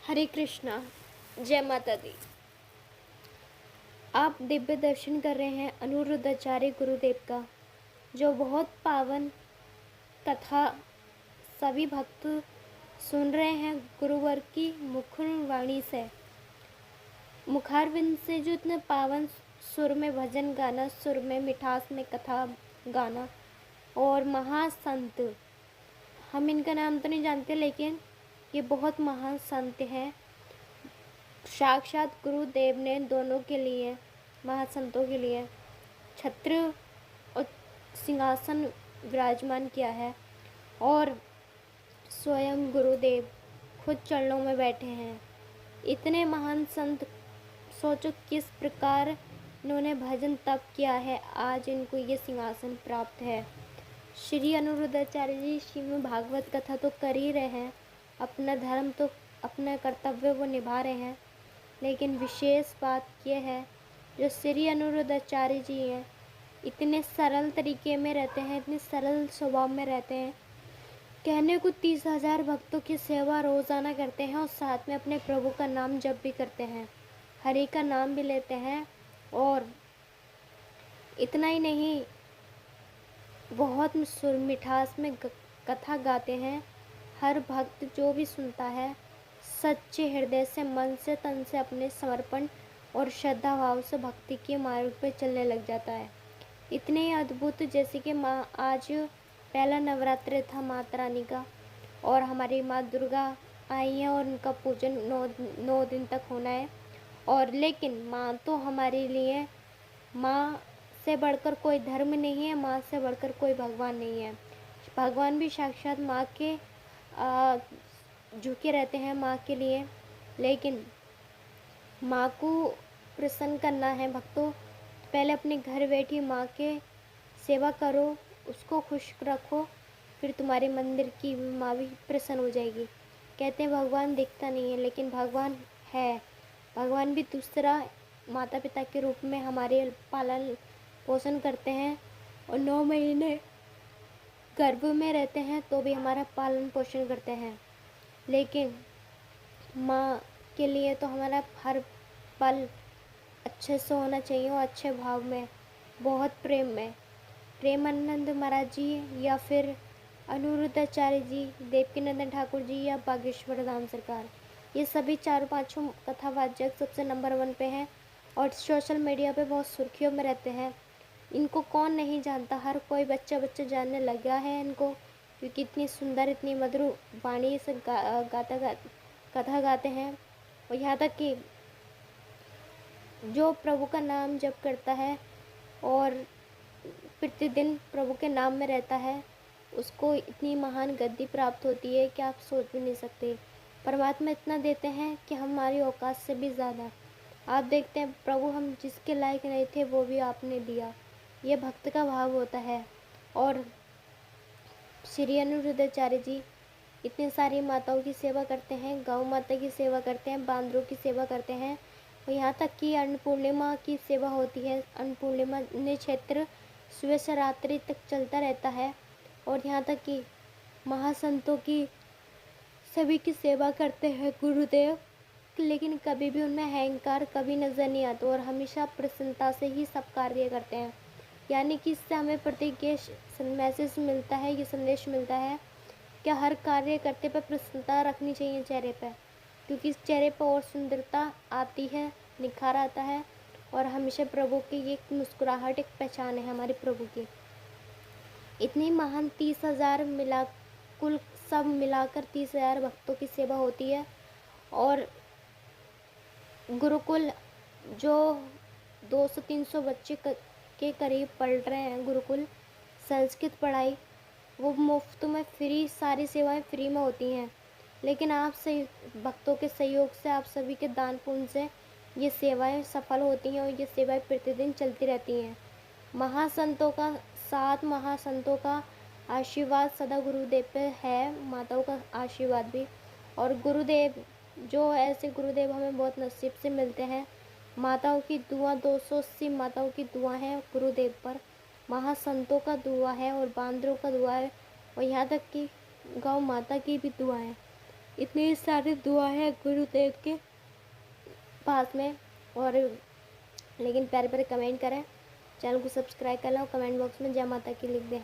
हरे कृष्णा। जय माता दी। आप दिव्य दर्शन कर रहे हैं अनिरुद्धाचार्य गुरुदेव का, जो बहुत पावन कथा सभी भक्त सुन रहे हैं गुरुवर की मुखवाणी से, मुखारविंद से, जो इतने पावन सुर में भजन गाना, सुर में मिठास में कथा गाना। और महासंत, हम इनका नाम तो नहीं जानते, लेकिन ये बहुत महान संत हैं। साक्षात गुरुदेव ने दोनों के लिए, महासंतों के लिए छत्र और सिंहासन विराजमान किया है, और स्वयं गुरुदेव खुद चरणों में बैठे हैं। इतने महान संत, सोचो किस प्रकार इन्होंने भजन तप किया है, आज इनको ये सिंहासन प्राप्त है। श्री अनिरुद्धाचार्य जी श्रीमद् भागवत कथा तो कर ही रहे हैं, अपना धर्म तो, अपना कर्तव्य वो निभा रहे हैं, लेकिन विशेष बात यह है जो श्री अनिरुद्धाचार्य जी हैं, इतने सरल तरीके में रहते हैं, इतने सरल स्वभाव में रहते हैं। कहने को 30,000 भक्तों की सेवा रोज़ाना करते हैं और साथ में अपने प्रभु का नाम जप भी करते हैं, हरि का नाम भी लेते हैं। और इतना ही नहीं, बहुत सुर मिठास में कथा गाते हैं। हर भक्त जो भी सुनता है सच्चे हृदय से, मन से, तन से अपने समर्पण और श्रद्धा भाव से भक्ति के मार्ग पर चलने लग जाता है। इतने अद्भुत, जैसे कि माँ, आज पहला नवरात्रि था माता रानी का, और हमारी माँ दुर्गा आई हैं और उनका पूजन 9 दिन तक होना है। और लेकिन माँ तो हमारे लिए, माँ से बढ़कर कोई धर्म नहीं है, माँ से बढ़कर कोई भगवान नहीं है। भगवान भी साक्षात माँ के झुके रहते हैं माँ के लिए। लेकिन माँ को प्रसन्न करना है भक्तों, पहले अपने घर बैठी माँ के सेवा करो, उसको खुश रखो, फिर तुम्हारे मंदिर की माँ भी प्रसन्न हो जाएगी। कहते हैं भगवान दिखता नहीं है, लेकिन भगवान है। भगवान भी दूसरा माता पिता के रूप में हमारे पालन पोषण करते हैं, और 9 महीने गर्भ में रहते हैं तो भी हमारा पालन पोषण करते हैं। लेकिन माँ के लिए तो हमारा हर पल अच्छे से होना चाहिए, और अच्छे भाव में, बहुत प्रेम में। प्रेमानंद महाराज जी या फिर अनिरुद्धाचार्य जी, देवकीनंदन ठाकुर जी या बागेश्वर धाम सरकार, ये सभी 4-5 कथावाचक सबसे नंबर 1 पे हैं, और सोशल मीडिया पे बहुत सुर्खियों में रहते हैं। इनको कौन नहीं जानता, हर कोई बच्चा बच्चा जानने लगा है इनको, क्योंकि इतनी सुंदर, इतनी मधुर वाणी से कथा गाते हैं। और यहाँ तक कि जो प्रभु का नाम जप करता है और प्रतिदिन प्रभु के नाम में रहता है, उसको इतनी महान गद्दी प्राप्त होती है कि आप सोच भी नहीं सकते। परमात्मा इतना देते हैं कि हमारी औकात से भी ज़्यादा। आप देखते हैं प्रभु, हम जिसके लायक नहीं थे वो भी आपने दिया, ये भक्त का भाव होता है। और श्री अनिरुद्धाचार्य जी इतनी सारी माताओं की सेवा करते हैं, गौ माता की सेवा करते हैं, बांदरों की सेवा करते हैं, और यहाँ तक कि अन्नपूर्णिमा की सेवा होती है। अन्नपूर्णिमा क्षेत्र सुबह से रात्रि तक चलता रहता है, और यहाँ तक कि महासंतों की सभी की सेवा करते हैं गुरुदेव, लेकिन कभी भी उनमें अहंकार कभी नज़र नहीं आता, और हमेशा प्रसन्नता से ही सब कार्य करते हैं। यानी कि इससे हमें प्रत्येक ये मैसेज मिलता है, ये संदेश मिलता है कि हर कार्य करते पर प्रसन्नता रखनी चाहिए चेहरे पर, क्योंकि इस चेहरे पर और सुंदरता आती है, निखार आता है, और हमेशा प्रभु की ये मुस्कुराहट एक पहचान है हमारे प्रभु की। इतनी महान 30,000 मिला, कुल सब मिलाकर 30,000 भक्तों की सेवा होती है। और गुरुकुल जो 200-300 बच्चे के करीब पढ़ रहे हैं, गुरुकुल संस्कृत पढ़ाई, वो मुफ्त में फ्री, सारी सेवाएं फ्री में होती हैं। लेकिन आप सही भक्तों के सहयोग से, आप सभी के दान पुण्य से ये सेवाएं सफल होती हैं, और ये सेवाएं प्रतिदिन चलती रहती हैं। महासंतों का साथ, महासंतों का आशीर्वाद सदा गुरुदेव पे है, माताओं का आशीर्वाद भी। और गुरुदेव, जो ऐसे गुरुदेव हमें बहुत नसीब से मिलते हैं। माताओं की दुआ, 280 माताओं की दुआ है गुरुदेव पर, महासंतों का दुआ है, और बांदरों का दुआ है, और यहाँ तक कि गौ माता की भी दुआ है। इतनी सारी दुआ है गुरुदेव के पास में। और लेकिन प्यारे प्यारे कमेंट करें, चैनल को सब्सक्राइब कर लें और कमेंट बॉक्स में जय माता की लिख दें।